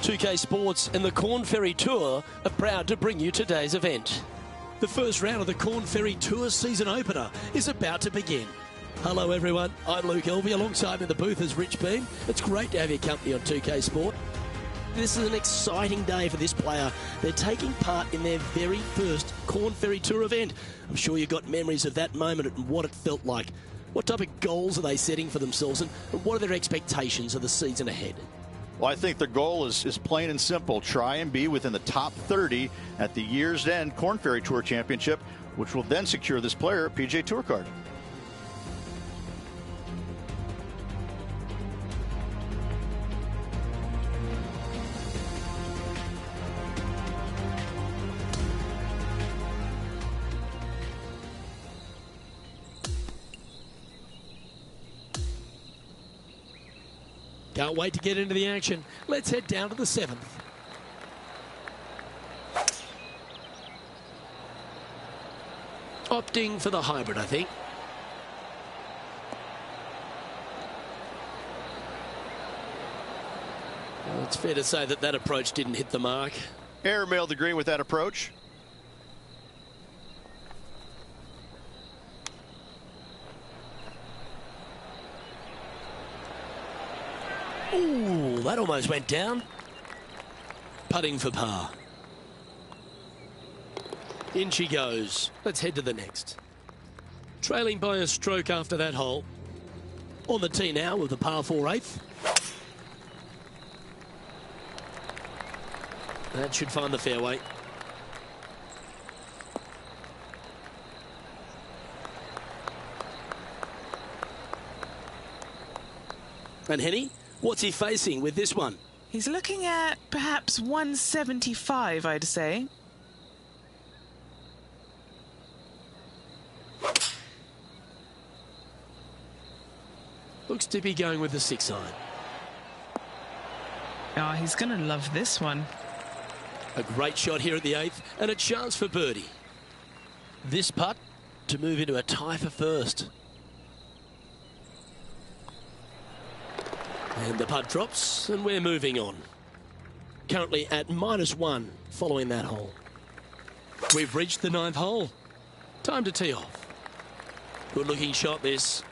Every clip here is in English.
2K Sports and the Corn Ferry Tour are proud to bring you today's event. The first round of the Corn Ferry Tour season opener is about to begin. Hello everyone, I'm Luke Elvey. Alongside me in the booth is Rich Beam. It's great to have your company on 2K Sport. This is an exciting day for this player. They're taking part in their very first Corn Ferry Tour event. I'm sure you've got memories of that moment and what it felt like. What type of goals are they setting for themselves, and what are their expectations of the season ahead? Well, I think the goal is plain and simple. Try and be within the top 30 at the year's end Corn Ferry Tour Championship, which will then secure this player a PGA Tour card. Can't wait to get into the action. Let's head down to the 7th. Opting for the hybrid, I think. Well, it's fair to say that that approach didn't hit the mark. Airmailed the green with that approach. Ooh, that almost went down. Putting for par. In she goes. Let's head to the next. Trailing by a stroke after that hole. On the tee now with the par 4/8. That should find the fairway. And Henny, what's he facing with this one? He's looking at perhaps 175, I'd say. Looks to be going with the 6-iron. Oh, he's going to love this one. A great shot here at the 8th, and a chance for birdie. This putt to move into a tie for first. And the putt drops, and we're moving on. Currently at -1 following that hole. We've reached the 9th hole. Time to tee off. Good looking shot this.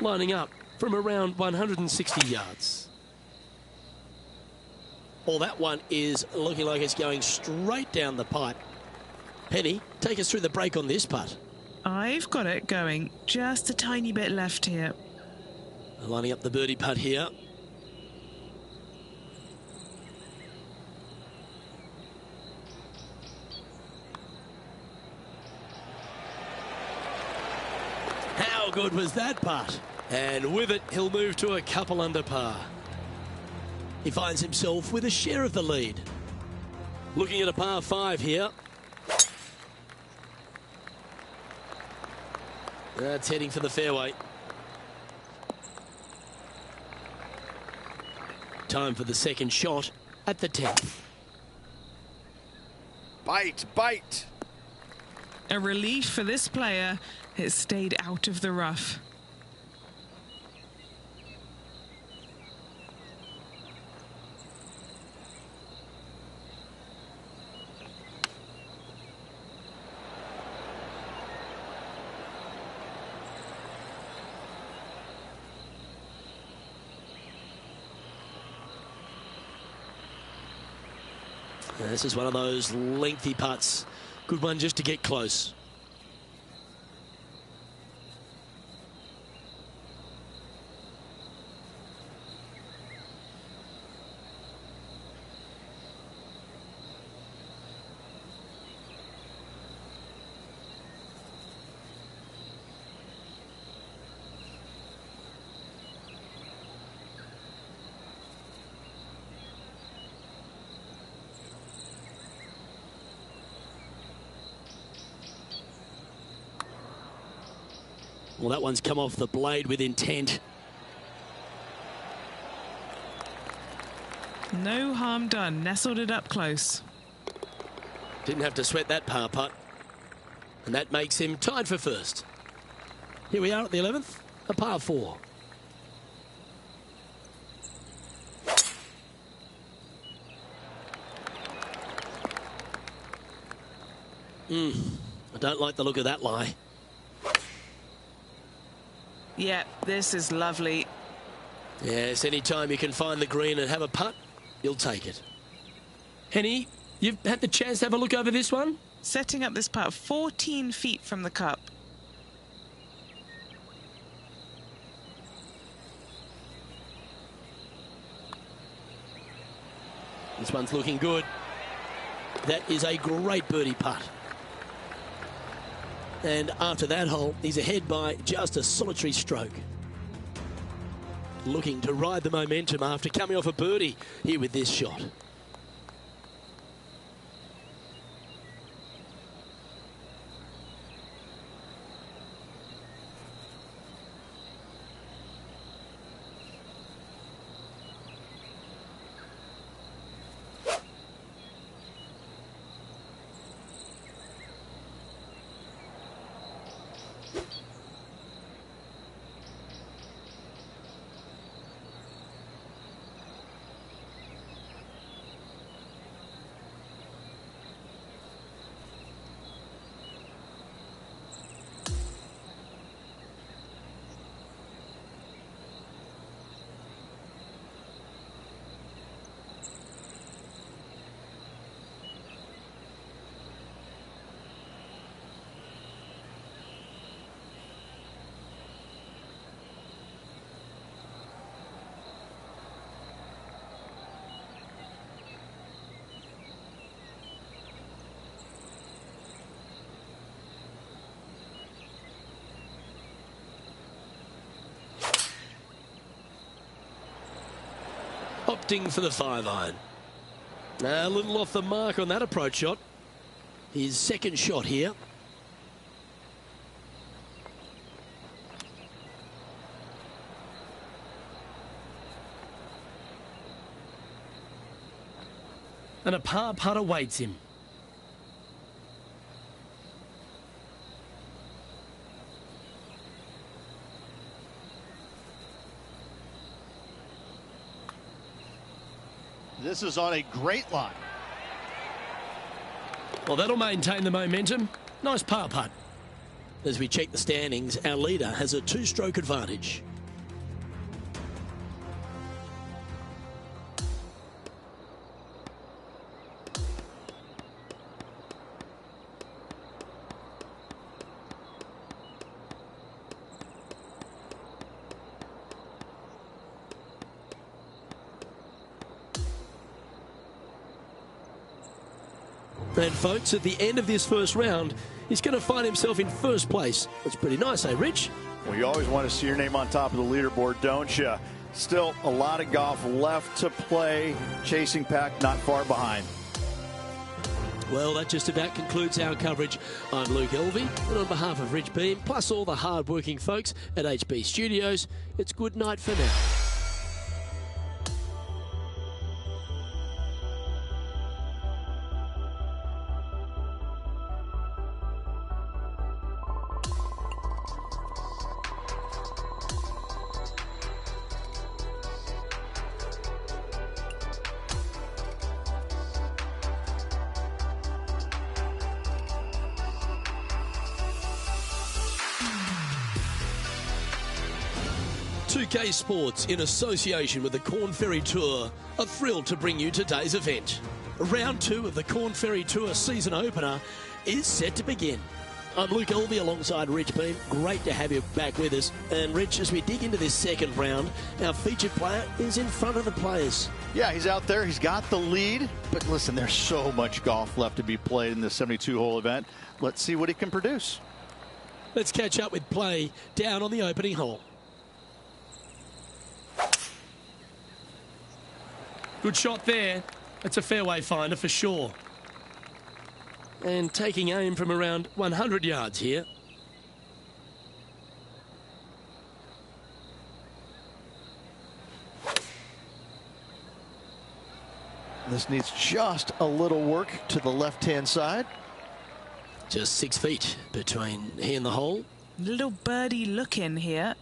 Lining up from around 160 yards. Well, that one is looking like it's going straight down the pipe. Penny, take us through the break on this putt. I've got it going just a tiny bit left here. Lining up the birdie putt here. How good was that putt? And with it, he'll move to a couple under par. He finds himself with a share of the lead. Looking at a par 5 here. That's heading for the fairway. Time for the second shot at the 10th. Bite, bite. A relief for this player. It stayed out of the rough. This is one of those lengthy putts. Good one just to get close. Well, that one's come off the blade with intent. No harm done. Nestled it up close. Didn't have to sweat that par putt. And that makes him tied for first. Here we are at the 11th, a par 4. I don't like the look of that lie. Yeah, this is lovely. Yes, any time you can find the green and have a putt, you'll take it. Henny, you've had the chance to have a look over this one? Setting up this putt 14 feet from the cup. This one's looking good. That is a great birdie putt. And after that hole, he's ahead by just a solitary stroke. Looking to ride the momentum after coming off a birdie here with this shot. Opting for the 5-iron. A little off the mark on that approach shot. His second shot here. And a par putt awaits him. This is on a great line. Well, that'll maintain the momentum. Nice par putt. As we check the standings, our leader has a 2-stroke advantage. And folks, at the end of this first round, he's going to find himself in first place. That's pretty nice, eh, Rich? Well, you always want to see your name on top of the leaderboard, don't you? Still a lot of golf left to play. Chasing pack not far behind. Well, that just about concludes our coverage. I'm Luke Elvey, and on behalf of Rich Beam, plus all the hard-working folks at HB Studios, it's good night for now. K Sports, in association with the Corn Ferry Tour, are thrilled to bring you today's event. Round 2 of the Corn Ferry Tour season opener is set to begin. I'm Luke Elvey alongside Rich Beam. Great to have you back with us. And Rich, as we dig into this second round, our featured player is in front of the players. Yeah, he's out there. He's got the lead. But listen, there's so much golf left to be played in this 72-hole event. Let's see what he can produce. Let's catch up with play down on the opening hole. Good shot there. That's a fairway finder for sure. And taking aim from around 100 yards here. This needs just a little work to the left-hand side. Just 6 feet between he and the hole. Little birdie look in here.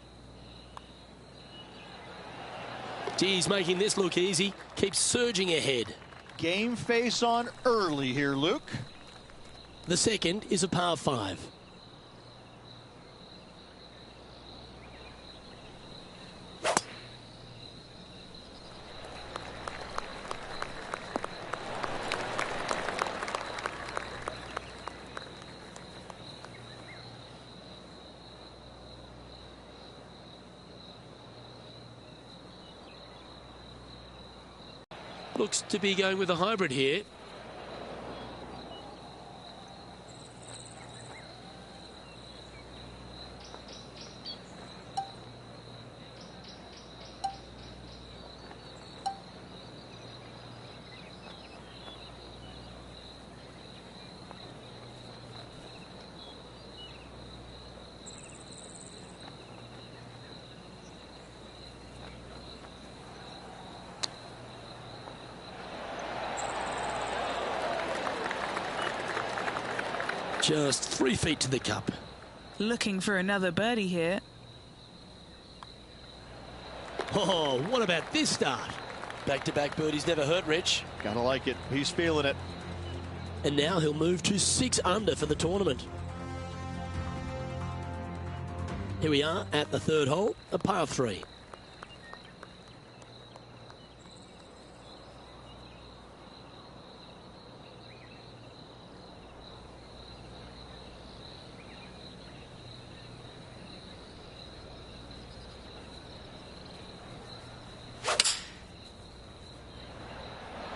He's making this look easy. Keeps surging ahead. Game face on early here, Luke. The second is a par 5. Looks to be going with a hybrid here. Just 3 feet to the cup. Looking for another birdie here. Oh, what about this start? Back-to-back birdies never hurt, Rich. Gotta like it. He's feeling it. And now he'll move to 6 under for the tournament. Here we are at the third hole, a par 3.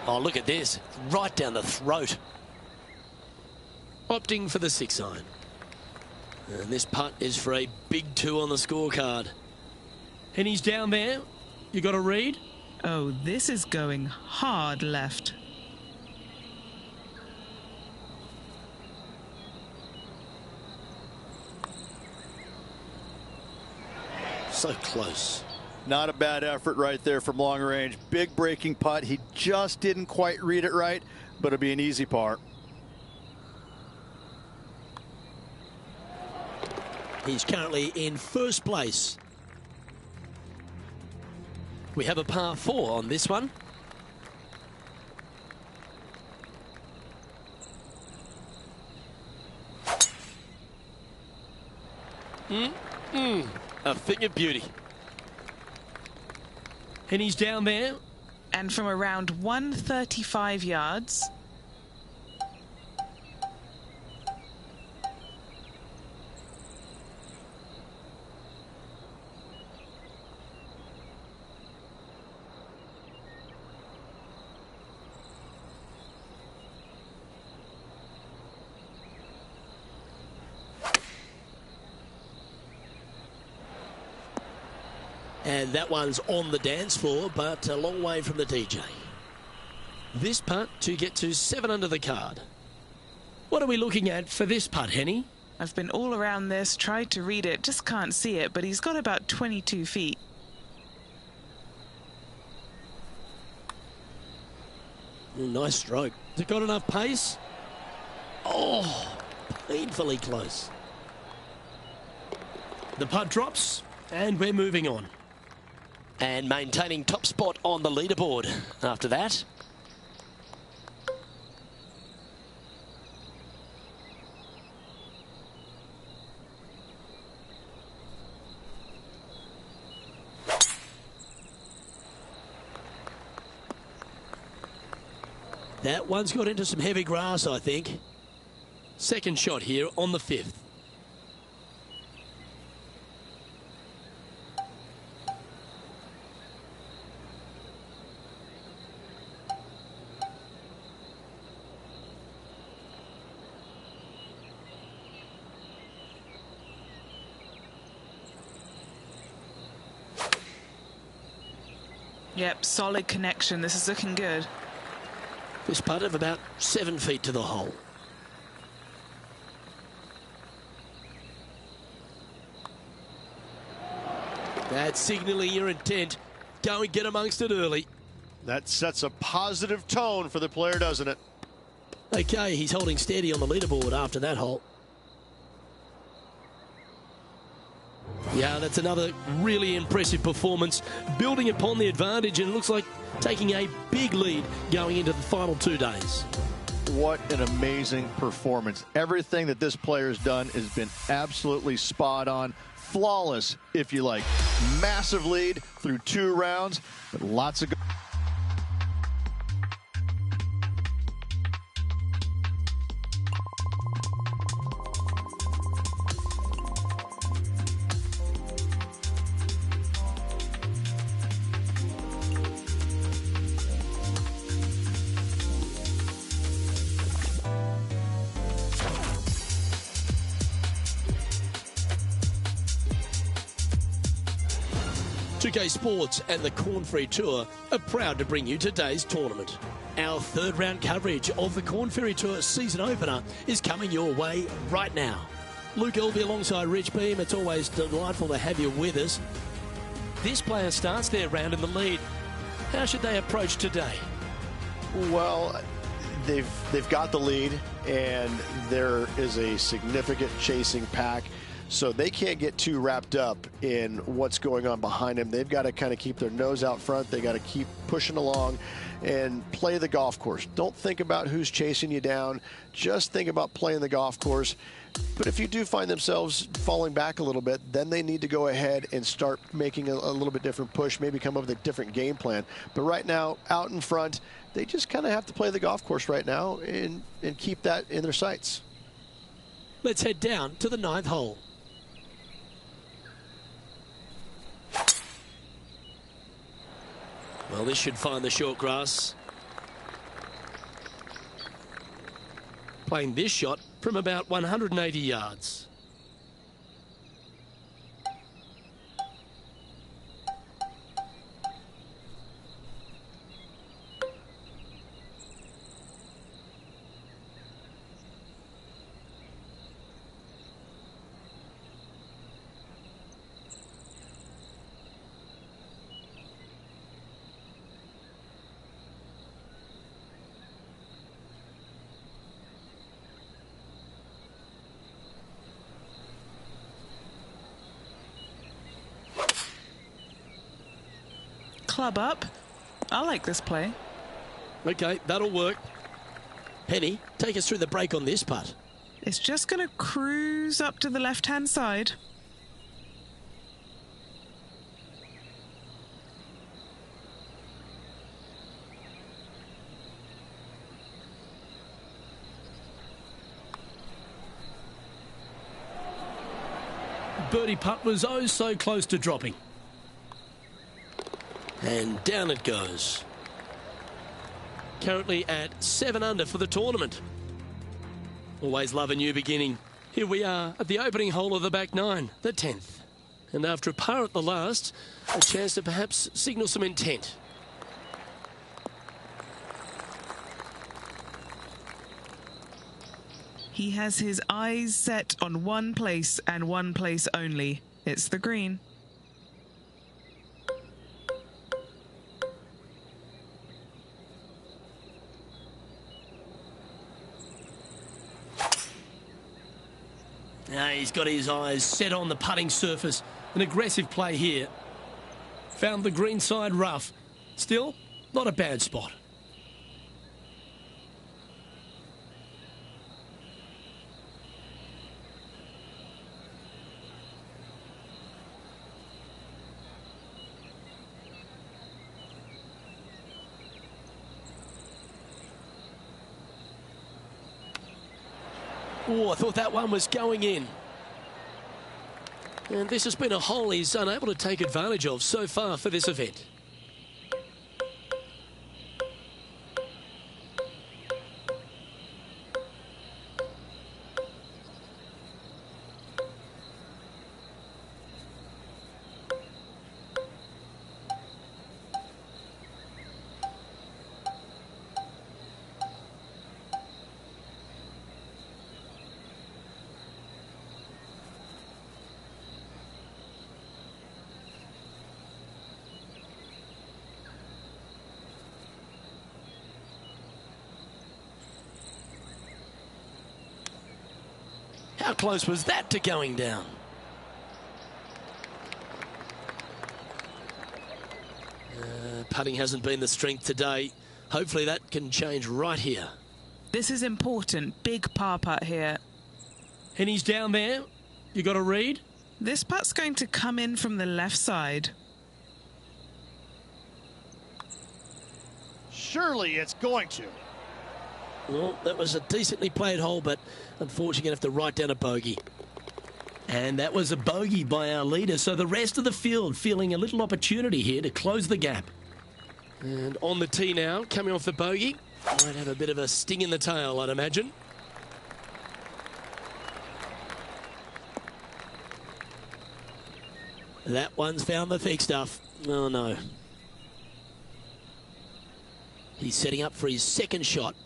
Oh, look at this. Right down the throat. Opting for the 6 iron. And this putt is for a big 2 on the scorecard. And he's down there. You got a read? Oh, this is going hard left. So close. Not a bad effort right there from long range. Big breaking putt. He just didn't quite read it right, but it'll be an easy par. He's currently in first place. We have a par 4 on this one. A thing of beauty. And he's down there. And from around 135 yards. And that one's on the dance floor, but a long way from the DJ. This putt to get to 7 under the card. What are we looking at for this putt, Henny? I've been all around this, tried to read it, just can't see it, but he's got about 22 feet. Nice stroke. Has it got enough pace? Oh, painfully close. The putt drops, and we're moving on. And maintaining top spot on the leaderboard after that. That one's got into some heavy grass, I think. Second shot here on the 5th. Yep, solid connection. This is looking good. This putt of about 7 feet to the hole. That's signalling your intent. Go and get amongst it early. That sets a positive tone for the player, doesn't it? Okay, he's holding steady on the leaderboard after that hole. Yeah, that's another really impressive performance, building upon the advantage, and it looks like taking a big lead going into the final 2 days. what an amazing performance. Everything that this player has done has been absolutely spot on. Flawless, if you like. Massive lead through 2 rounds, but lots of good. Two-K Sports and the Korn Ferry Tour are proud to bring you today's tournament. Our third round coverage of the Korn Ferry Tour season opener is coming your way right now. Luke Elvey alongside Rich Beem. It's always delightful to have you with us. This player starts their round in the lead. How should they approach today? Well, they've got the lead, and there is a significant chasing pack. So they can't get too wrapped up in what's going on behind them. They've got to kind of keep their nose out front. They got to keep pushing along and play the golf course. Don't think about who's chasing you down. Just think about playing the golf course. But if you do find themselves falling back a little bit, then they need to go ahead and start making a little bit different push, maybe come up with a different game plan. But right now, out in front, they just kind of have to play the golf course right now and keep that in their sights. Let's head down to the 9th hole. Well, this should find the short grass. Playing this shot from about 180 yards. Club up. I like this play. Okay, that'll work. Penny, take us through the break on this putt. It's just going to cruise up to the left-hand side. Birdie putt was oh so close to dropping. And down it goes. Currently at 7 under for the tournament. Always love a new beginning. Here we are at the opening hole of the back 9, the 10th. And after a par at the last, a chance to perhaps signal some intent. He has his eyes set on one place and one place only. It's the green. Now he's got his eyes set on the putting surface. An aggressive play here. Found the green side rough. Still, not a bad spot. Oh, I thought that one was going in. And this has been a hole he's unable to take advantage of so far for this event. How close was that to going down? Putting hasn't been the strength today. Hopefully that can change right here. This is important. Big par putt here. And he's down there. You got a read? This putt's going to come in from the left side. Surely it's going to. Well, that was a decently played hole, but unfortunately going to have to write down a bogey. And that was a bogey by our leader, so the rest of the field feeling a little opportunity here to close the gap. And on the tee now, coming off the bogey. Might have a bit of a sting in the tail, I'd imagine. That one's found the thick stuff. Oh, no. He's setting up for his second shot.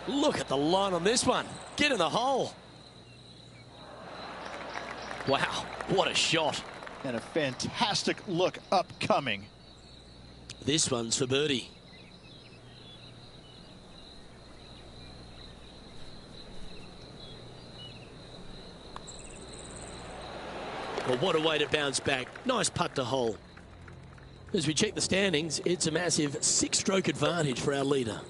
Look at the line on this one. Get in the hole. Wow, what a shot. And a fantastic look upcoming. This one's for birdie. Well, what a way to bounce back. Nice putt to hole. As we check the standings, it's a massive 6-stroke advantage for our leader.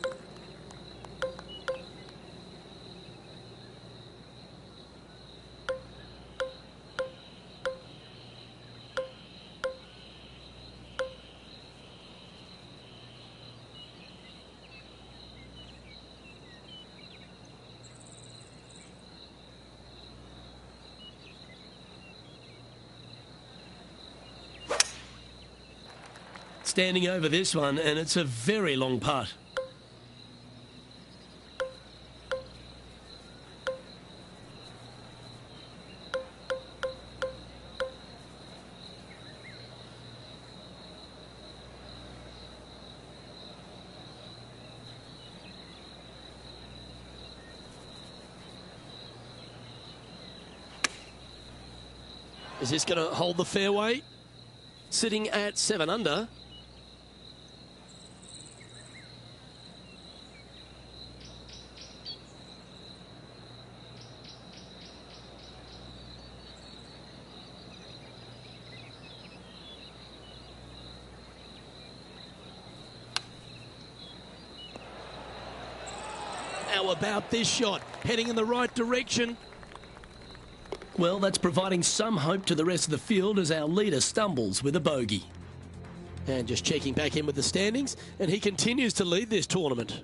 Standing over this one, and it's a very long putt. Is this going to hold the fairway? Sitting at 7 under. How about this shot? Heading in the right direction. Well, that's providing some hope to the rest of the field as our leader stumbles with a bogey. And just checking back in with the standings, and he continues to lead this tournament.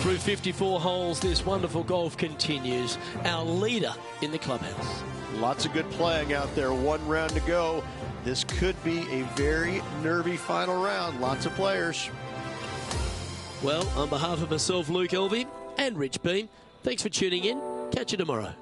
Through 54 holes, this wonderful golf continues. Our leader in the clubhouse. Lots of good playing out there. 1 round to go. This could be a very nervy final round. Lots of players. Well, on behalf of myself, Luke Elvey, and Rich Beam, thanks for tuning in. Catch you tomorrow.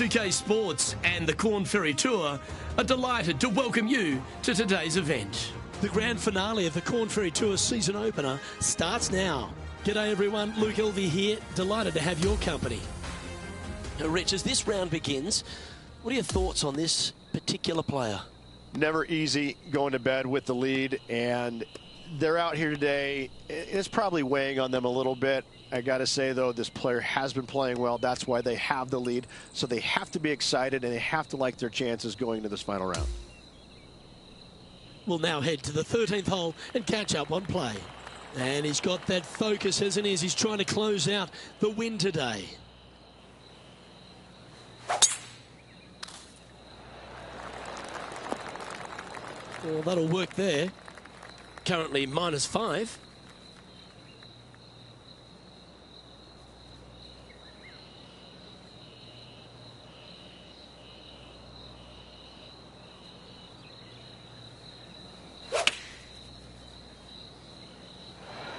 UK Sports and the Corn Ferry Tour are delighted to welcome you to today's event. The grand finale of the Corn Ferry Tour season opener starts now. G'day everyone, Luke Elvey here, delighted to have your company. Now, Rich, as this round begins, what are your thoughts on this particular player? Never easy going to bed with the lead, and they're out here today. It's probably weighing on them a little bit. I got to say, though, this player has been playing well. That's why they have the lead. So they have to be excited, and they have to like their chances going into this final round. We'll now head to the 13th hole and catch up on play. And he's got that focus, hasn't he, as he's trying to close out the win today. Well, that'll work there. Currently -5.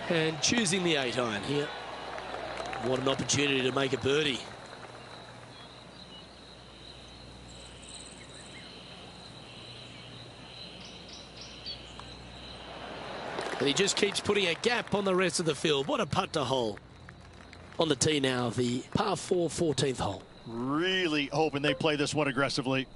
And choosing the 8-iron here. What an opportunity to make a birdie. And he just keeps putting a gap on the rest of the field. What a putt to hole. On the tee now, the par 4 14th hole. Really hoping they play this one aggressively.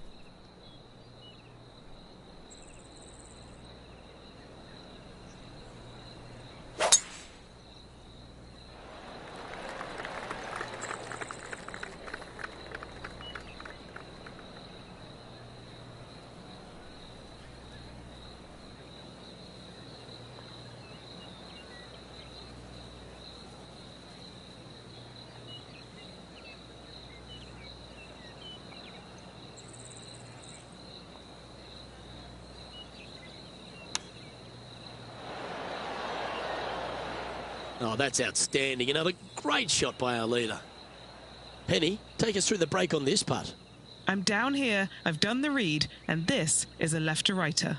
Oh, that's outstanding. Another great shot by our leader. Penny, take us through the break on this putt. I'm down here, I've done the read, and this is a left-to-righter.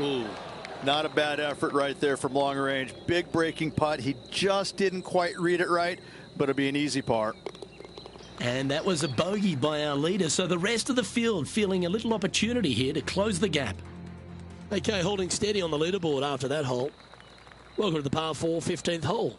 Ooh, not a bad effort right there from long range. Big breaking putt. He just didn't quite read it right, but it'll be an easy par. And that was a bogey by our leader, so the rest of the field feeling a little opportunity here to close the gap. Okay, holding steady on the leaderboard after that hole. Welcome to the par 4 15th hole.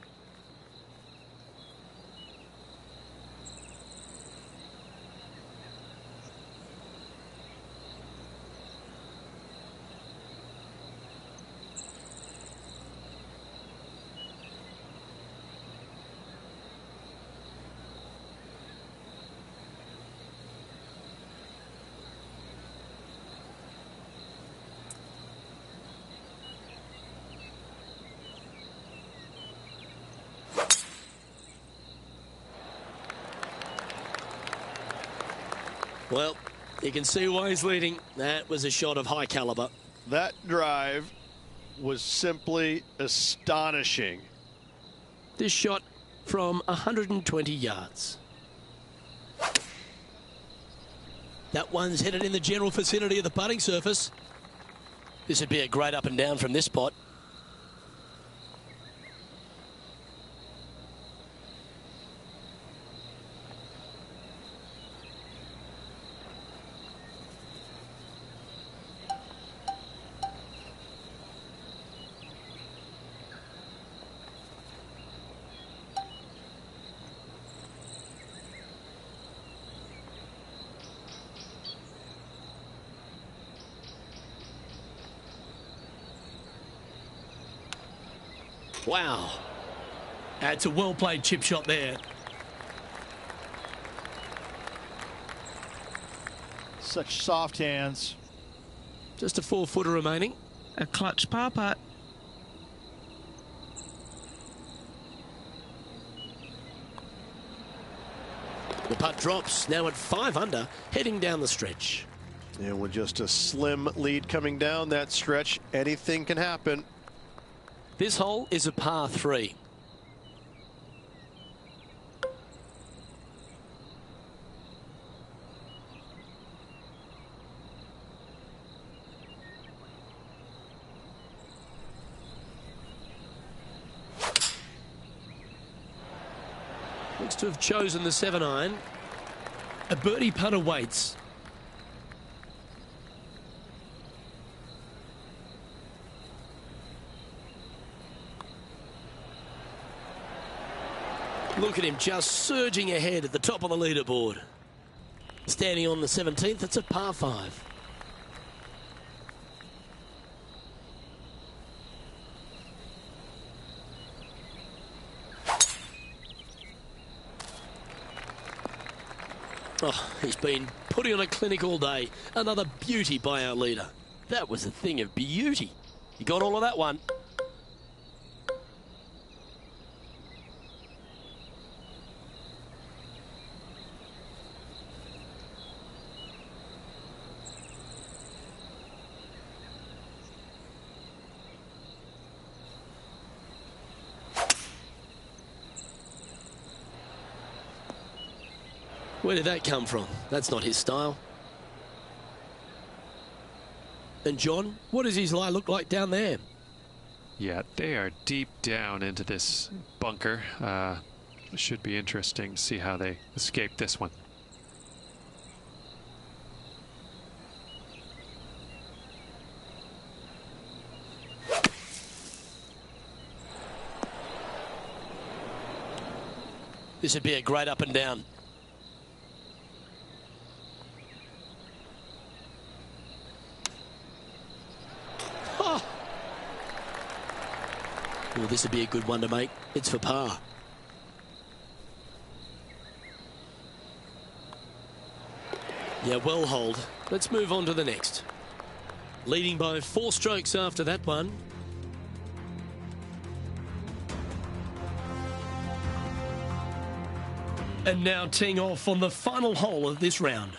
Well, you can see why he's leading. That was a shot of high caliber. That drive was simply astonishing. This shot from 120 yards. That one's headed in the general vicinity of the putting surface. This would be a great up and down from this spot. Wow. That's a well-played chip shot there. Such soft hands. Just a 4-footer remaining. A clutch par putt. The putt drops, now at 5 under, heading down the stretch. And with just a slim lead coming down that stretch, anything can happen. This hole is a par 3. Looks to have chosen the 7-iron. A birdie putt awaits. Look at him just surging ahead at the top of the leaderboard. Standing on the 17th, it's a par 5. Oh, he's been putting on a clinic all day. Another beauty by our leader. That was a thing of beauty. He got all of that one. Where did that come from? That's not his style. And John, what does his lie look like down there? Yeah, they are deep down into this bunker. It should be interesting to see how they escape this one. This would be a great up and down. Well, this would be a good one to make. It's for par. Yeah, well holed. Let's move on to the next. Leading by 4 strokes after that one. And now teeing off on the final hole of this round.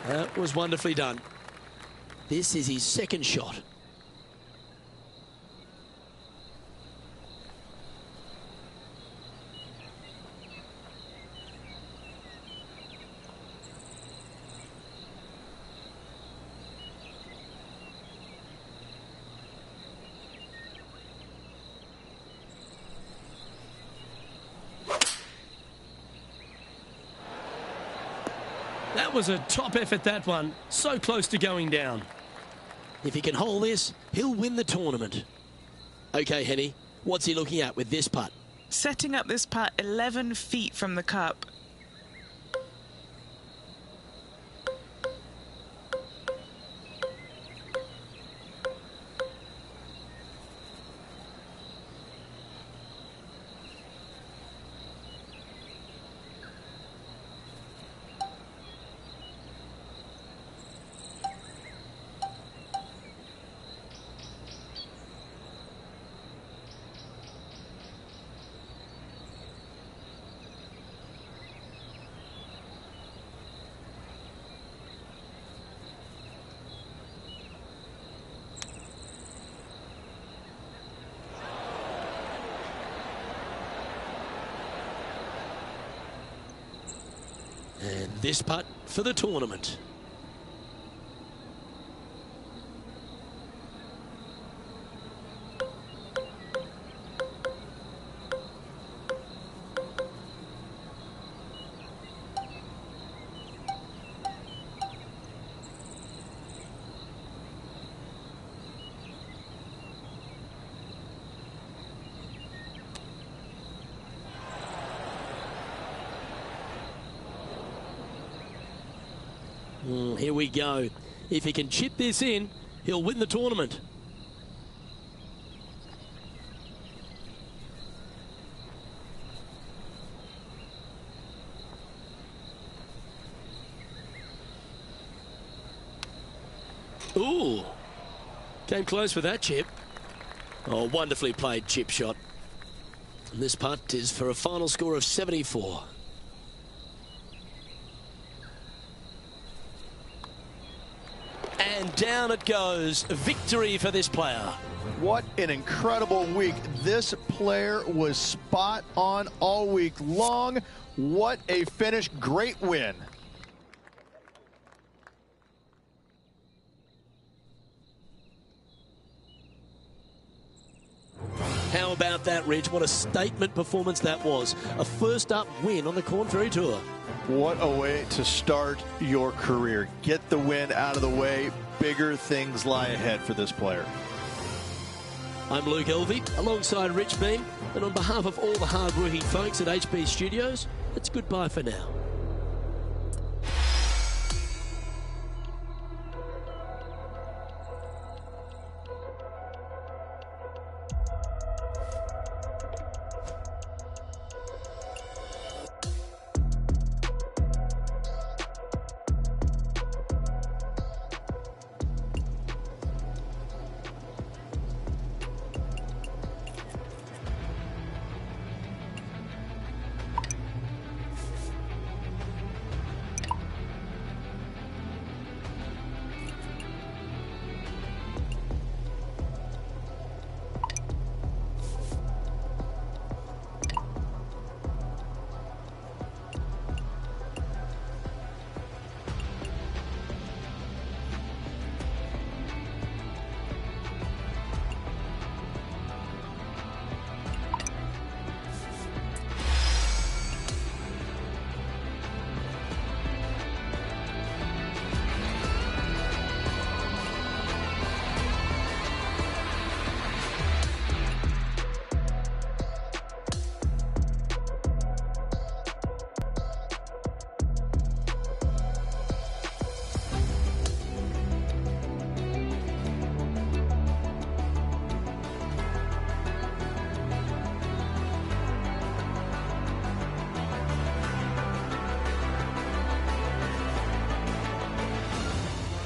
That was wonderfully done. This is his second shot. That was a top effort, that one. So close to going down. If he can hold this, he'll win the tournament. Okay, Henny, what's he looking at with this putt? Setting up this putt 11 feet from the cup. And this putt for the tournament. Here we go. If he can chip this in, he'll win the tournament. Ooh. Came close with that chip. Oh, wonderfully played chip shot. And this putt is for a final score of 74. And down it goes. Victory for this player. What an incredible week. This player was spot on all week long. What a finish. Great win. How about that, Rich? What a statement performance that was. A first up win on the Korn Ferry Tour. What a way to start your career. Get the win out of the way. Bigger things lie ahead for this player. I'm Luke Elvey, alongside Rich Beem, and on behalf of all the hard-working folks at HB Studios, it's goodbye for now.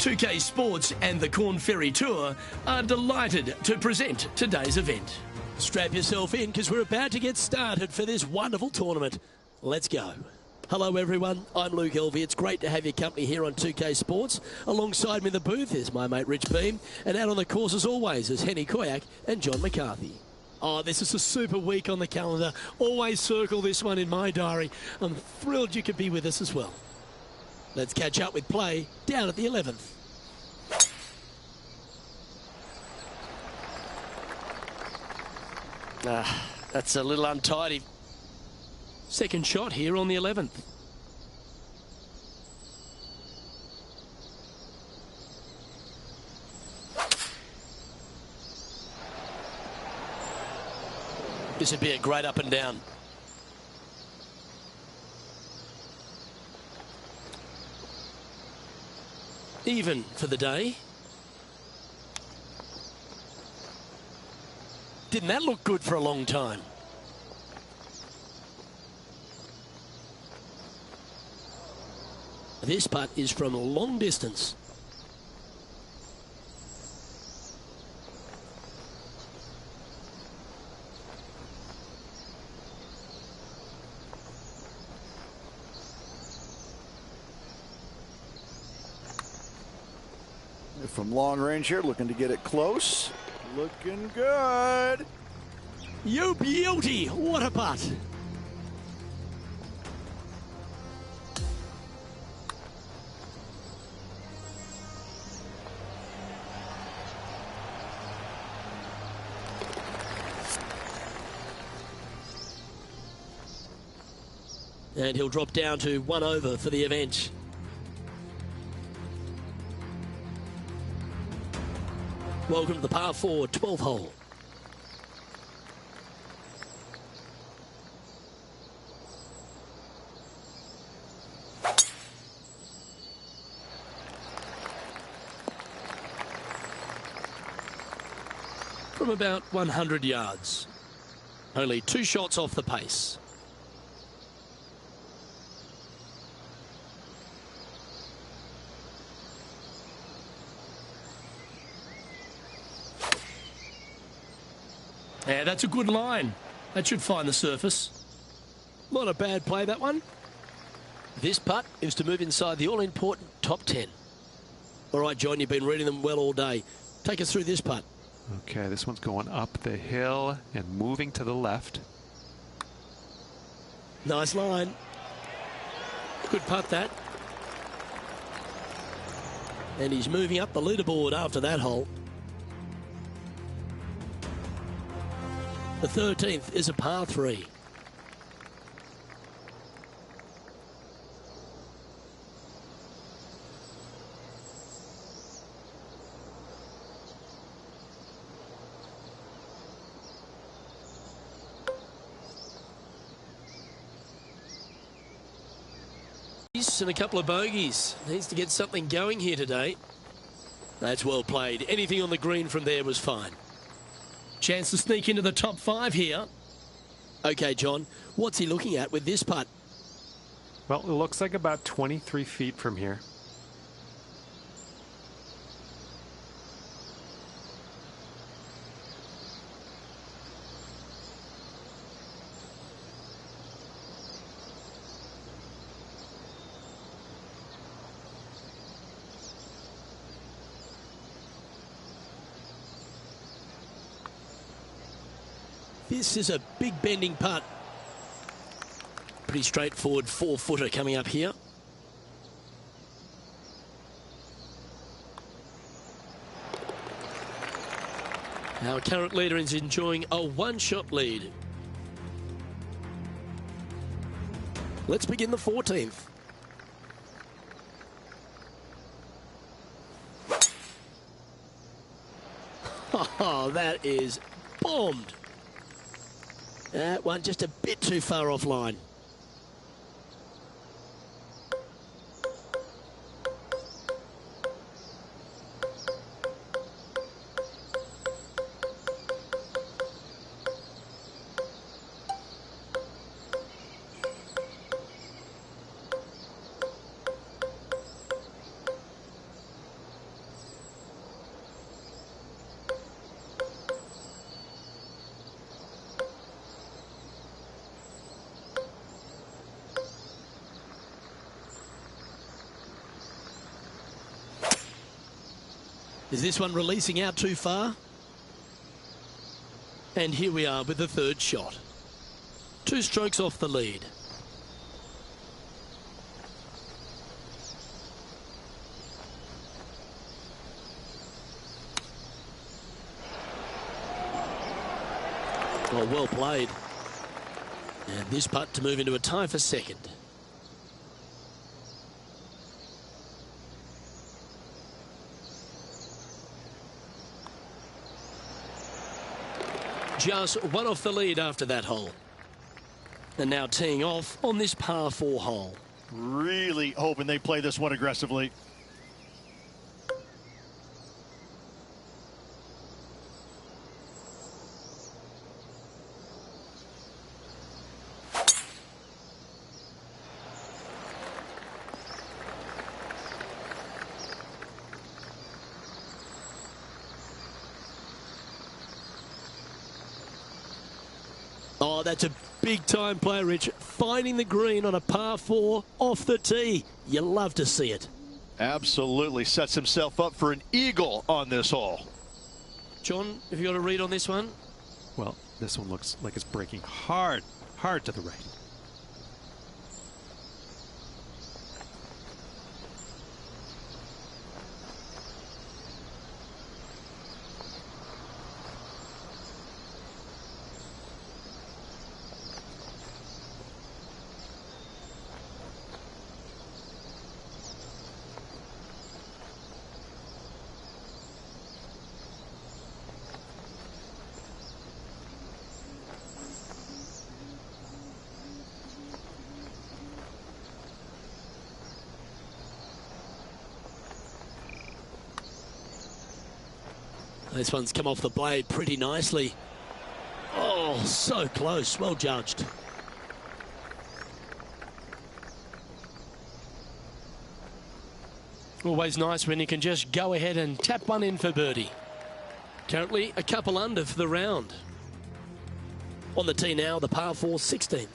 UK Sports and the Korn Ferry Tour are delighted to present today's event. Strap yourself in because we're about to get started for this wonderful tournament. Let's go. Hello everyone, I'm Luke Elvey. It's great to have your company here on 2K Sports. Alongside me in the booth is my mate Rich Beem, and out on the course as always is Henny Koyak and John McCarthy. Oh, this is a super week on the calendar. Always circle this one in my diary. I'm thrilled you could be with us as well. Let's catch up with play down at the 11th. That's a little untidy. Second shot here on the 11th. This would be a great up and down. Even for the day. Didn't that look good for a long time? This putt is from a long distance. From long range here, looking to get it close. Looking good. You beauty! What a putt! And he'll drop down to 1 over for the event. Welcome to the par 4 12th hole. From about 100 yards. Only 2 shots off the pace. Yeah, that's a good line. That should find the surface. Not a bad play, that one. This putt is to move inside the all-important top 10. All right, John, you've been reading them well all day. Take us through this putt. Okay, this one's going up the hill and moving to the left. Nice line. Good putt, that. And he's moving up the leaderboard after that hole. The 13th is a par 3. And a couple of bogeys. Needs to get something going here today. That's well played. Anything on the green from there was fine. Chance to sneak into the top 5 here. Okay, John, what's he looking at with this putt? Well, it looks like about 23 feet from here. This is a big bending putt. Pretty straightforward 4-footer coming up here. Our current leader is enjoying a one-shot lead. Let's begin the 14th. Oh, that is bombed. That one just a bit too far offline. Is this one releasing out too far? And here we are with the third shot. 2 strokes off the lead. Well played. And this putt to move into a tie for second. Just one off the lead after that hole. And now teeing off on this par 4 hole. Really hoping they play this one aggressively. Oh, that's a big-time play, Rich. Finding the green on a par 4 off the tee. You love to see it. Absolutely sets himself up for an eagle on this hole. John, have you got a read on this one? Well, this one looks like it's breaking hard to the right. This one's come off the blade pretty nicely. Oh, so close. Well judged. Always nice when you can just go ahead and tap one in for birdie. Currently a couple under for the round. On the tee now, the par 4 16th.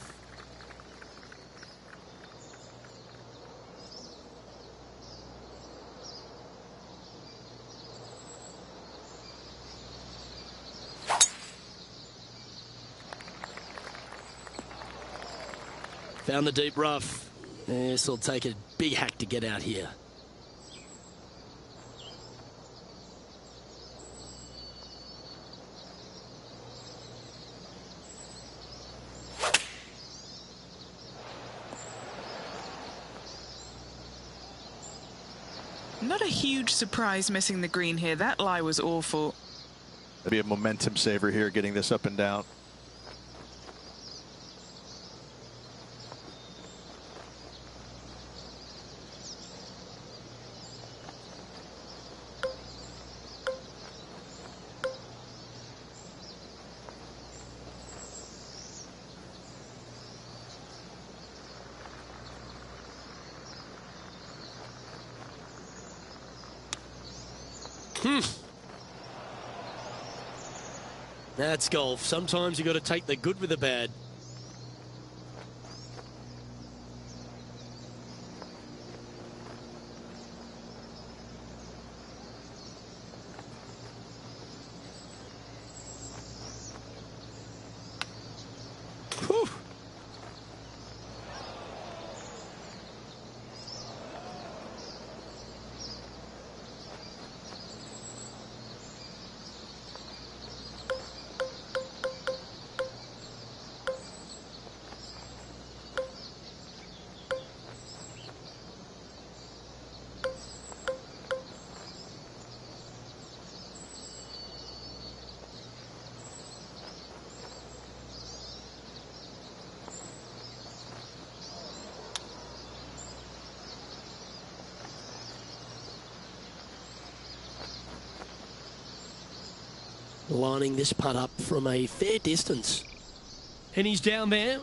Found the deep rough. This will take a big hack to get out here. Not a huge surprise missing the green here. That lie was awful. That'd be a momentum saver here, getting this up and down. That's golf. Sometimes you've got to take the good with the bad. Whew. Lining this putt up from a fair distance. And he's down there.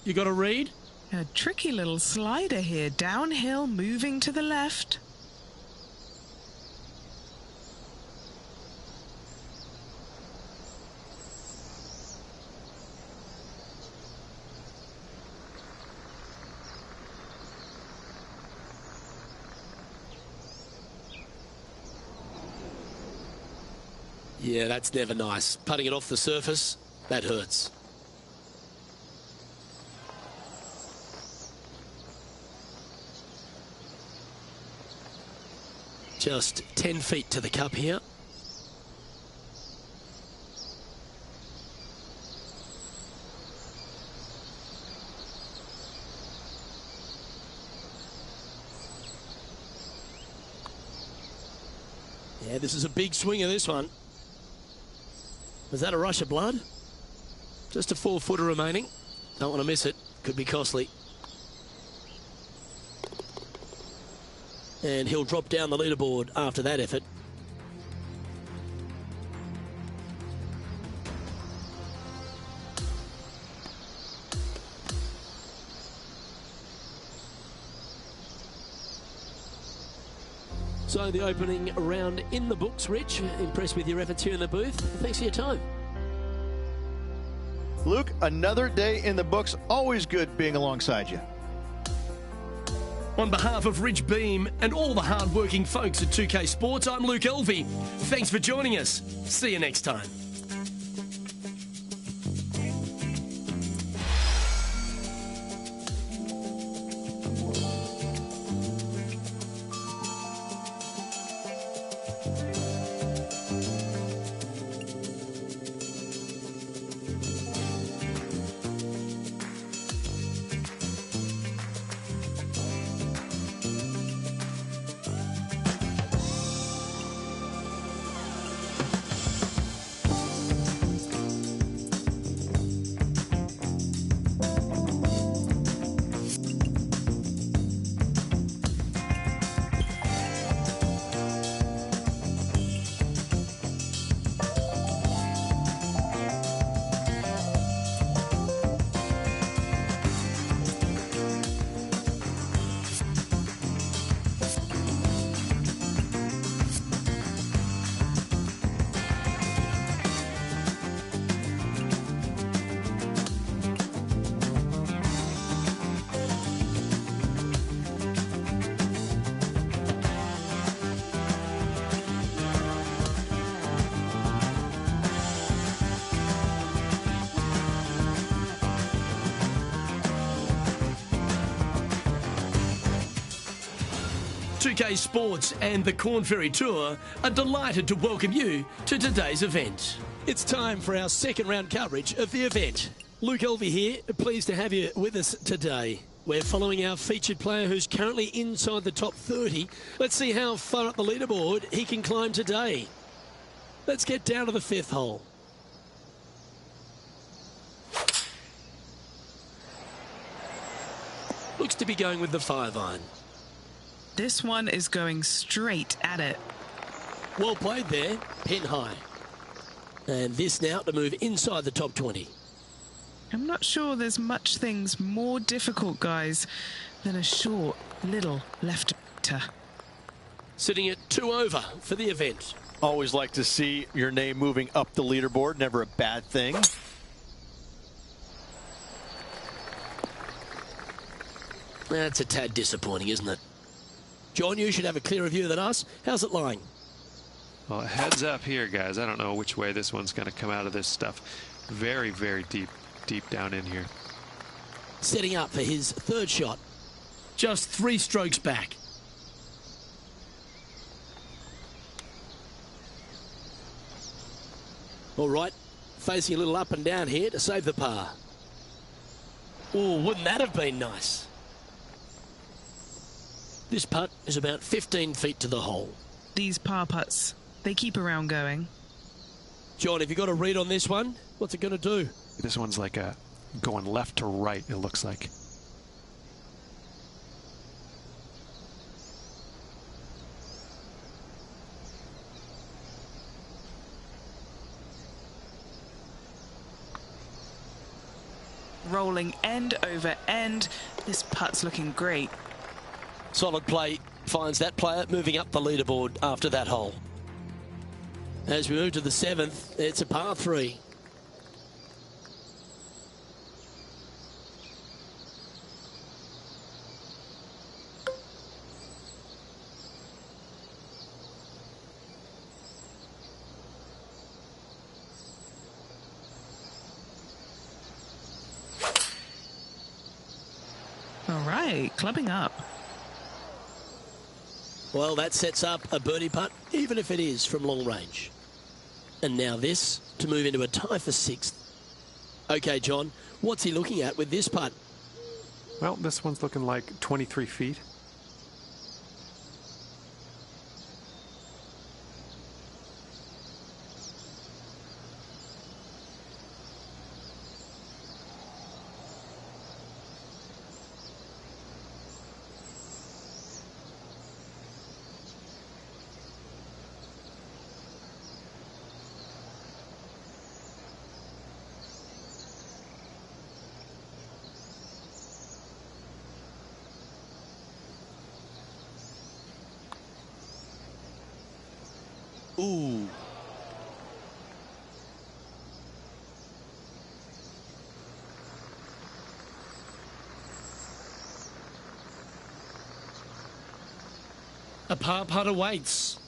You got to read. A tricky little slider here. Downhill, moving to the left. Yeah, that's never nice. Putting it off the surface, that hurts. Just 10 feet to the cup here. Yeah, this is a big swing of this one. Was that a rush of blood? Just a 4-footer remaining. Don't want to miss it. Could be costly. And he'll drop down the leaderboard after that effort. So the opening round in the books, Rich. Impressed with your efforts here in the booth. Thanks for your time. Luke, another day in the books. Always good being alongside you. On behalf of Rich Beem and all the hard-working folks at 2K Sports, I'm Luke Elvey. Thanks for joining us. See you next time. 2K Sports and the Corn Ferry Tour are delighted to welcome you to today's event. It's time for our second round coverage of the event. Luke Elvey here, pleased to have you with us today. We're following our featured player who's currently inside the top 30. Let's see how far up the leaderboard he can climb today. Let's get down to the fifth hole. Looks to be going with the 5-iron. This one is going straight at it. Well played there, pin high. And this now to move inside the top 20. I'm not sure there's much things more difficult, guys, than a short, little lefter. Sitting at 2 over for the event. Always like to see your name moving up the leaderboard. Never a bad thing. That's a tad disappointing, isn't it? John, you should have a clearer view than us. How's it lying? Well, heads up here, guys. I don't know which way this one's going to come out of this stuff. Very, very deep down in here. Setting up for his third shot. Just 3 strokes back. All right, facing a little up and down here to save the par. Oh, wouldn't that have been nice? This putt is about 15 feet to the hole. These par putts, they keep around going. John, have you got a read on this one? What's it going to do? This one's like a going left to right, it looks like. Rolling end over end. This putt's looking great. Solid play finds that player moving up the leaderboard after that hole. As we move to the 7th, it's a par 3. All right, clubbing up. Well, that sets up a birdie putt, even if it is from long range. And now this to move into a tie for 6th. Okay, John, what's he looking at with this putt? Well, this one's looking like 23 feet. Ooh. A par putt awaits.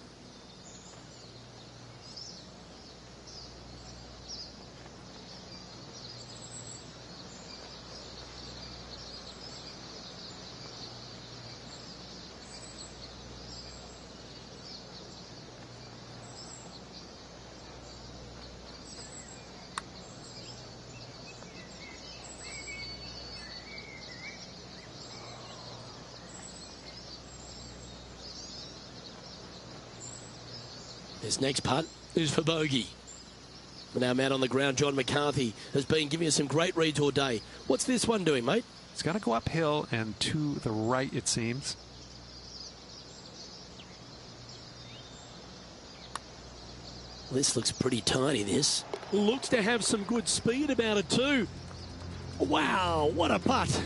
This next putt is for bogey. And our man on the ground, John McCarthy, has been giving us some great reads all day. What's this one doing, mate? It's got to go uphill and to the right, it seems. This looks pretty tiny, this. Looks to have some good speed about it too. Wow, what a putt.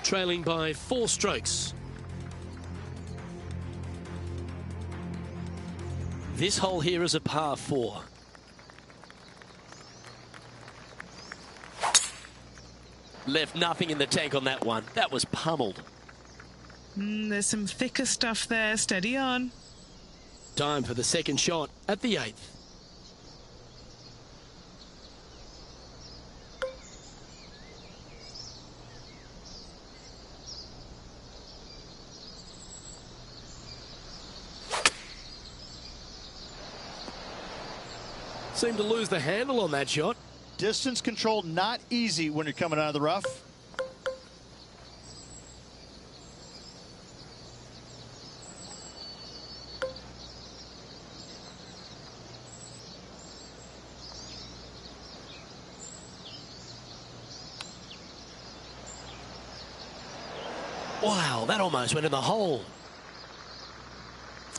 Trailing by 4 strokes. This hole here is a par 4. Left nothing in the tank on that one. That was pummeled. There's some thicker stuff there. Steady on. Time for the second shot at the 8th. seemed to lose the handle on that shot. Distance control not easy when you're coming out of the rough. Wow, that almost went in the hole.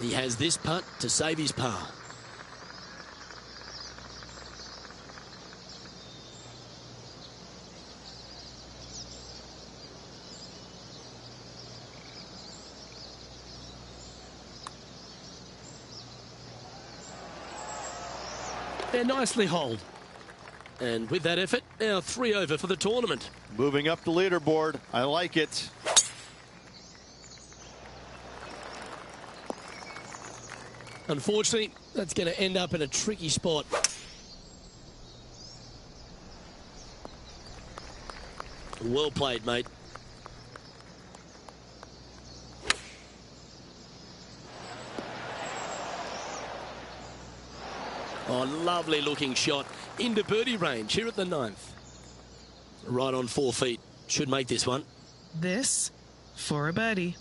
He has this putt to save his par. They're nicely holed. And with that effort, now 3 over for the tournament. Moving up the leaderboard. I like it. Unfortunately, that's going to end up in a tricky spot. Well played, mate. Oh, lovely looking shot into birdie range here at the 9th. Right on 4 feet. Should make this one. This for a birdie.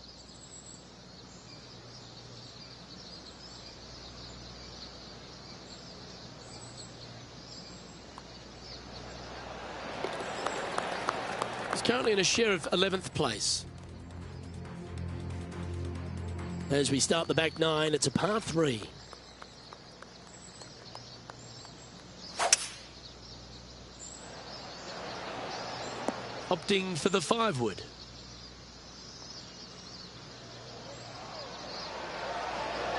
He's currently in a share of 11th place. As we start the back 9, it's a par 3. Opting for the 5-wood.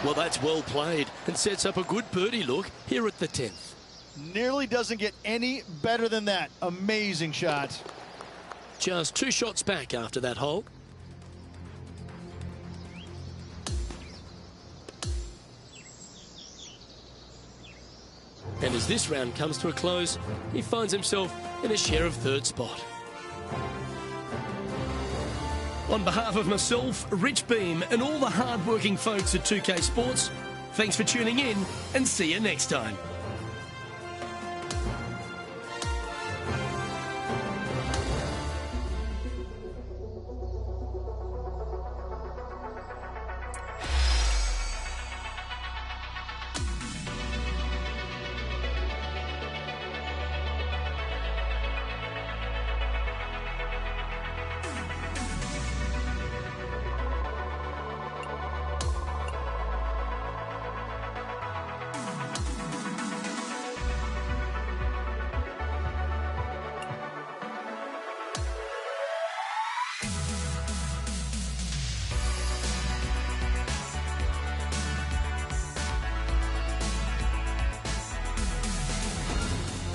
Well, that's well played and sets up a good birdie look here at the 10th. Nearly doesn't get any better than that. Amazing shot. Just 2 shots back after that hole. And as this round comes to a close, he finds himself in a share of 3rd spot. On behalf of myself, Rich Beam, and all the hard-working folks at 2K Sports, thanks for tuning in and see you next time.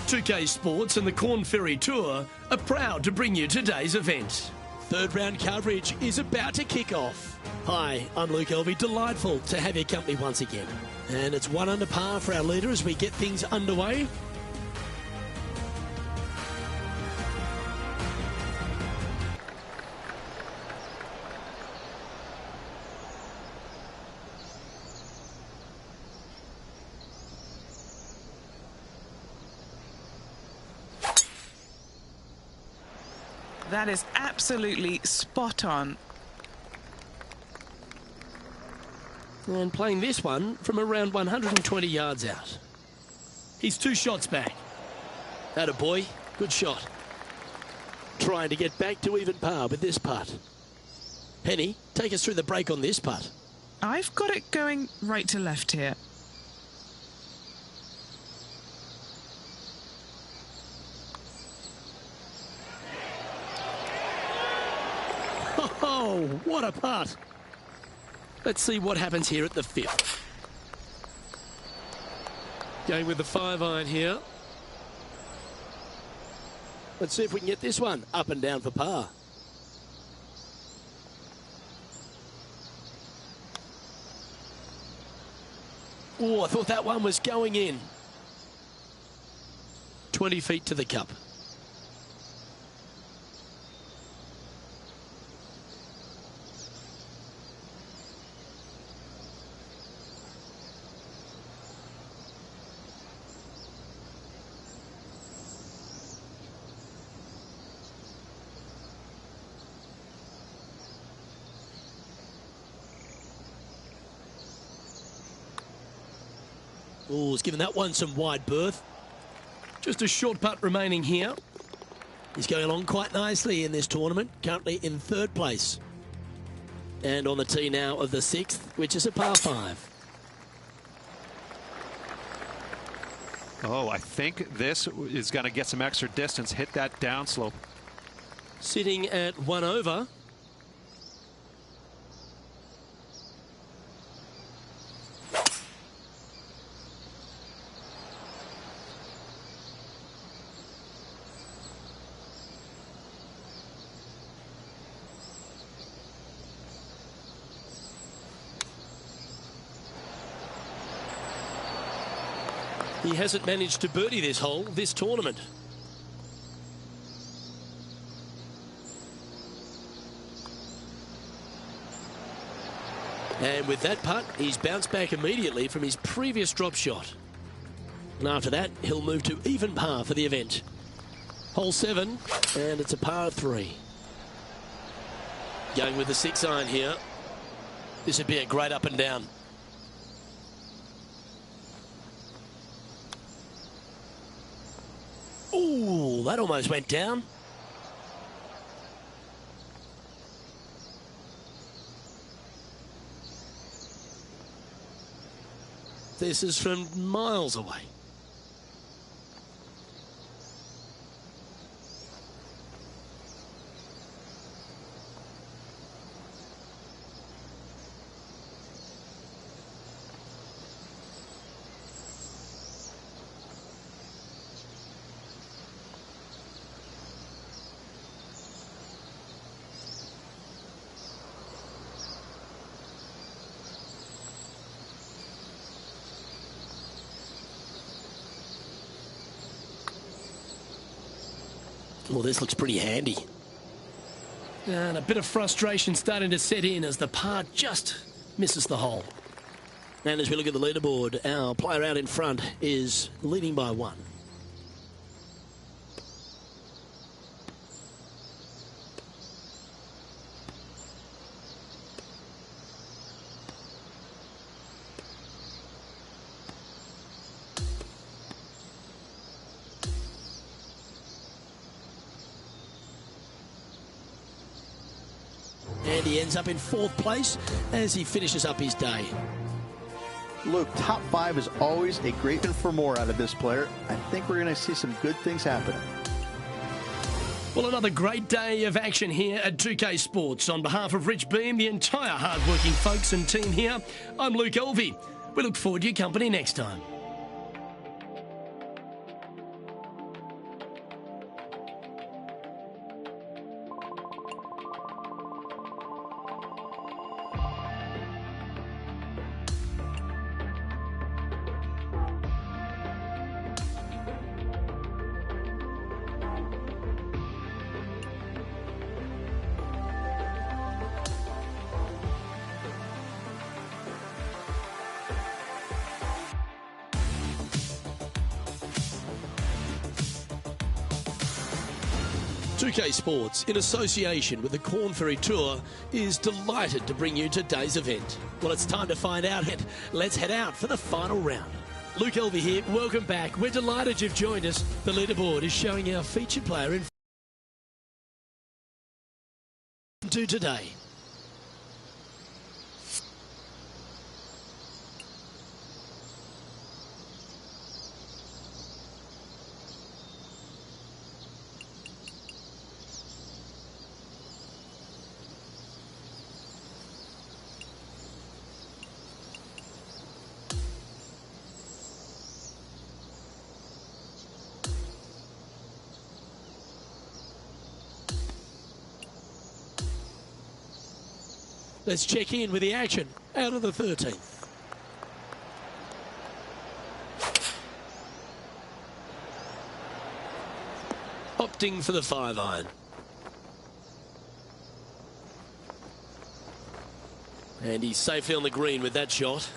.2K Sports and the Corn Ferry Tour are proud to bring you today's event. 3rd round coverage is about to kick off. Hi, I'm Luke Elvey. Delightful to have your company once again. And it's 1 under par for our leader as we get things underway. That is absolutely spot on. And playing this one from around 120 yards out. He's 2 shots back. Atta boy, good shot. Trying to get back to even par with this putt. Henny, take us through the break on this putt. I've got it going right to left here. Oh, what a putt. Let's see what happens here at the 5th. Going with the 5-iron here. Let's see if we can get this one up and down for par. Oh, I thought that one was going in. 20 feet to the cup. Oh, he's given that one some wide berth. Just a short putt remaining here. He's going along quite nicely in this tournament, currently in 3rd place. And on the tee now of the 6th, which is a par 5. Oh, I think this is going to get some extra distance. Hit that downslope. Sitting at 1 over. He hasn't managed to birdie this hole, this tournament. And with that putt, he's bounced back immediately from his previous drop shot. And after that, he'll move to even par for the event. Hole 7, and it's a par 3. Going with the 6 iron here. This would be a great up and down. Ooh, that almost went down. This is from miles away. Well, this looks pretty handy. And a bit of frustration starting to set in as the par just misses the hole. And as we look at the leaderboard, our player out in front is leading by 1. And he ends up in 4th place as he finishes up his day. Luke, top 5 is always a great one for more out of this player. I think we're going to see some good things happening. Well, another great day of action here at 2K Sports. On behalf of Rich Beam, the entire hard-working folks and team here, I'm Luke Elvey. We look forward to your company next time. UK Sports, in association with the Corn Ferry Tour, is delighted to bring you today's event. Well, it's time to find out. Let's head out for the final round. Luke Elvey here. Welcome back. We're delighted you've joined us. The leaderboard is showing our featured player in to today. Let's check in with the action out of the 13th. Opting for the 5 iron. And he's safely on the green with that shot.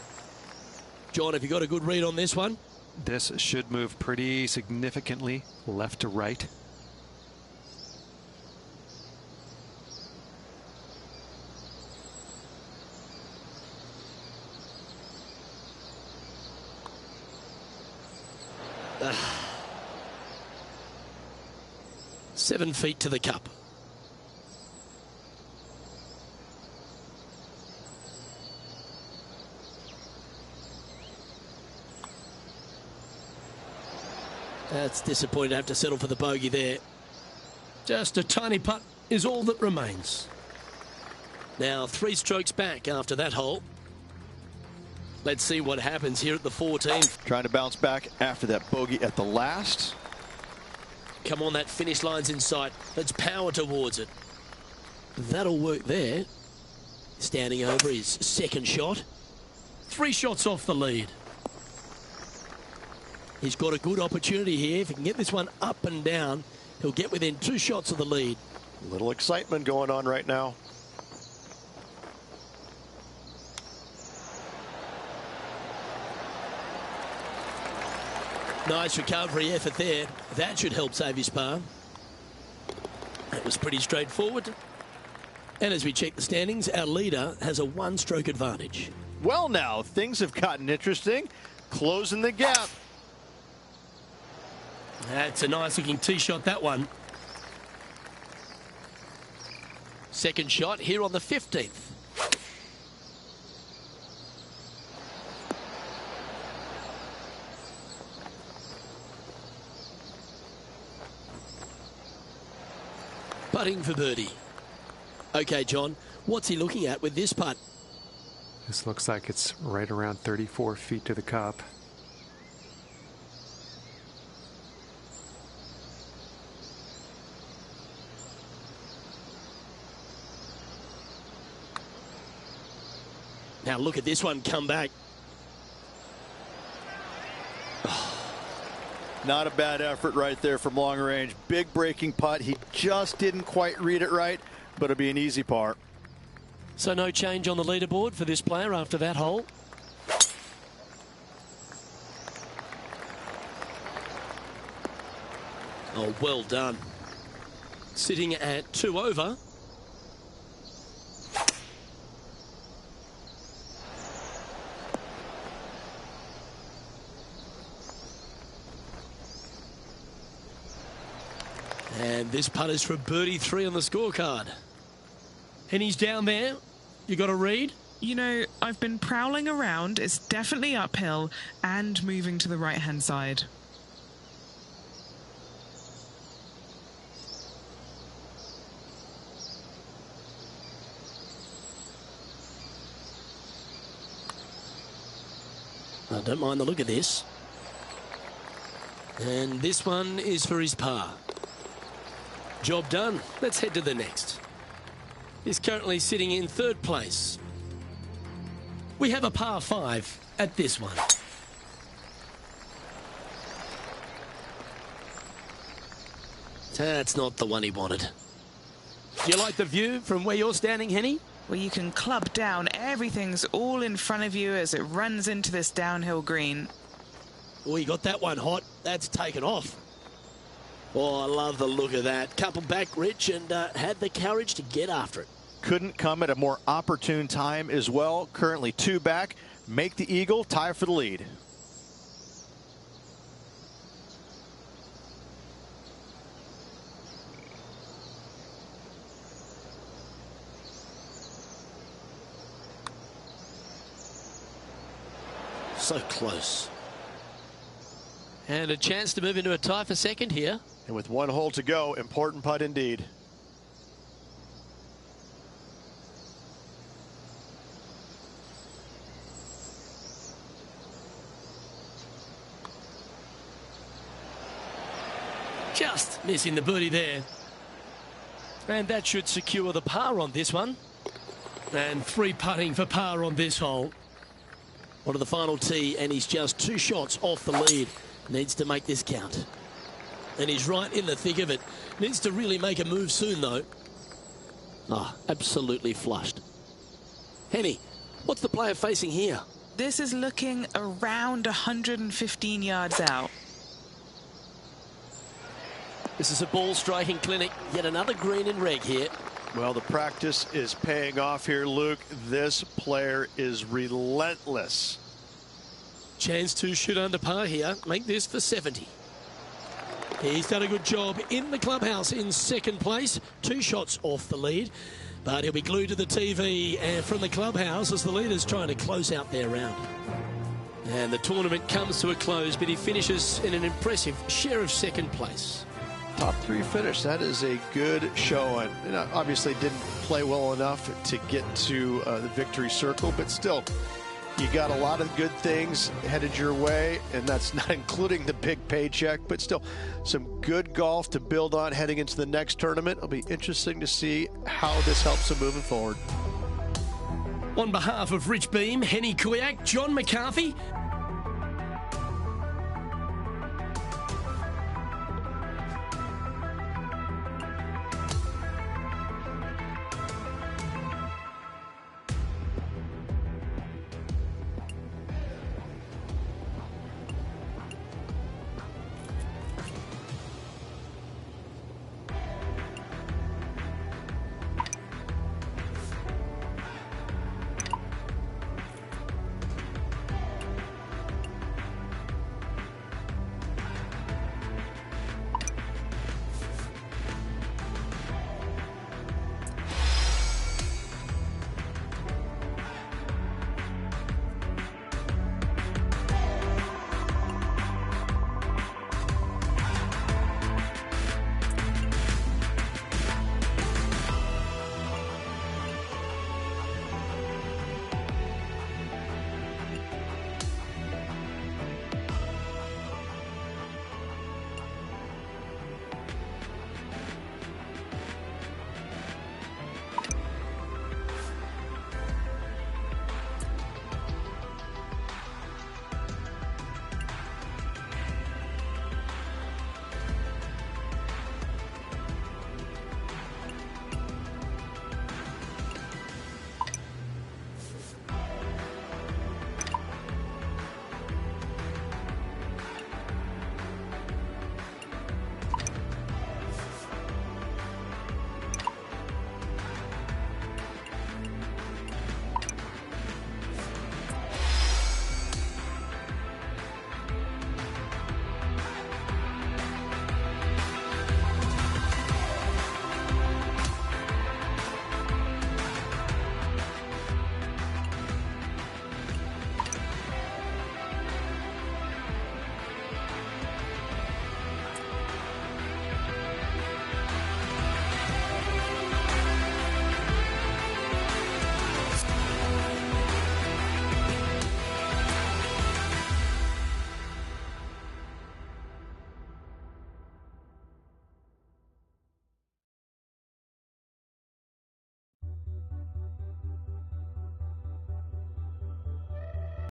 John, have you got a good read on this one? This should move pretty significantly left to right. 7 feet to the cup. That's disappointing to have to settle for the bogey there. Just a tiny putt is all that remains. Now 3 strokes back after that hole. Let's see what happens here at the 14th. Trying to bounce back after that bogey at the last. Come on, that finish line's in sight. Let's power towards it. That'll work there. Standing over his second shot. 3 shots off the lead. He's got a good opportunity here. If he can get this one up and down, he'll get within 2 shots of the lead. A little excitement going on right now. Nice recovery effort there. That should help save his par. That was pretty straightforward. And as we check the standings, our leader has a 1-stroke advantage. Well, now things have gotten interesting. Closing the gap. That's a nice looking tee shot, that one. Second shot here on the 15th. Putting for birdie. Okay, John, what's he looking at with this putt? This looks like it's right around 34 feet to the cup. Now look at this one come back. Not a bad effort right there from long range. Big breaking putt. He just didn't quite read it right, but it'll be an easy par. So no change on the leaderboard for this player after that hole. Oh, well done. Sitting at 2 over. And this putt is for birdie 3 on the scorecard. And he's down there. You got a read? You know, I've been prowling around. It's definitely uphill and moving to the right-hand side. I don't mind the look of this. And this one is for his par. Job done. Let's head to the next. He's currently sitting in 3rd place. We have a par 5 at this one. That's not the one he wanted. Do you like the view from where you're standing, Henny? Well, you can club down. Everything's all in front of you as it runs into this downhill green. Oh, you got that one hot. That's taken off. Oh, I love the look of that. Couple back, Rich, and had the courage to get after it. Couldn't come at a more opportune time as well. Currently 2 back. Make the eagle, tie for the lead. So close. And a chance to move into a tie for second here. And with 1 hole to go, important putt indeed. Just missing the birdie there. And that should secure the par on this one. And 3 putting for par on this hole. On to the final tee, and he's just 2 shots off the lead. Needs to make this count. And he's right in the thick of it. Needs to really make a move soon, though. Ah, absolutely flushed. Henny, what's the player facing here? This is looking around 115 yards out. This is a ball striking clinic. Yet another green and reg here. Well, the practice is paying off here, Luke. This player is relentless. Chance to shoot under par here. Make this for 70. He's done a good job in the clubhouse in second place. 2 shots off the lead. But he'll be glued to the TV and from the clubhouse as the leaders trying to close out their round. And the tournament comes to a close, but he finishes in an impressive share of second place. Top 3 finish. That is a good showing. And obviously didn't play well enough to get to the victory circle, but still, you got a lot of good things headed your way, and that's not including the big paycheck, but still some good golf to build on heading into the next tournament. It'll be interesting to see how this helps him moving forward. On behalf of Rich Beam, Henny Kuyak, John McCarthy,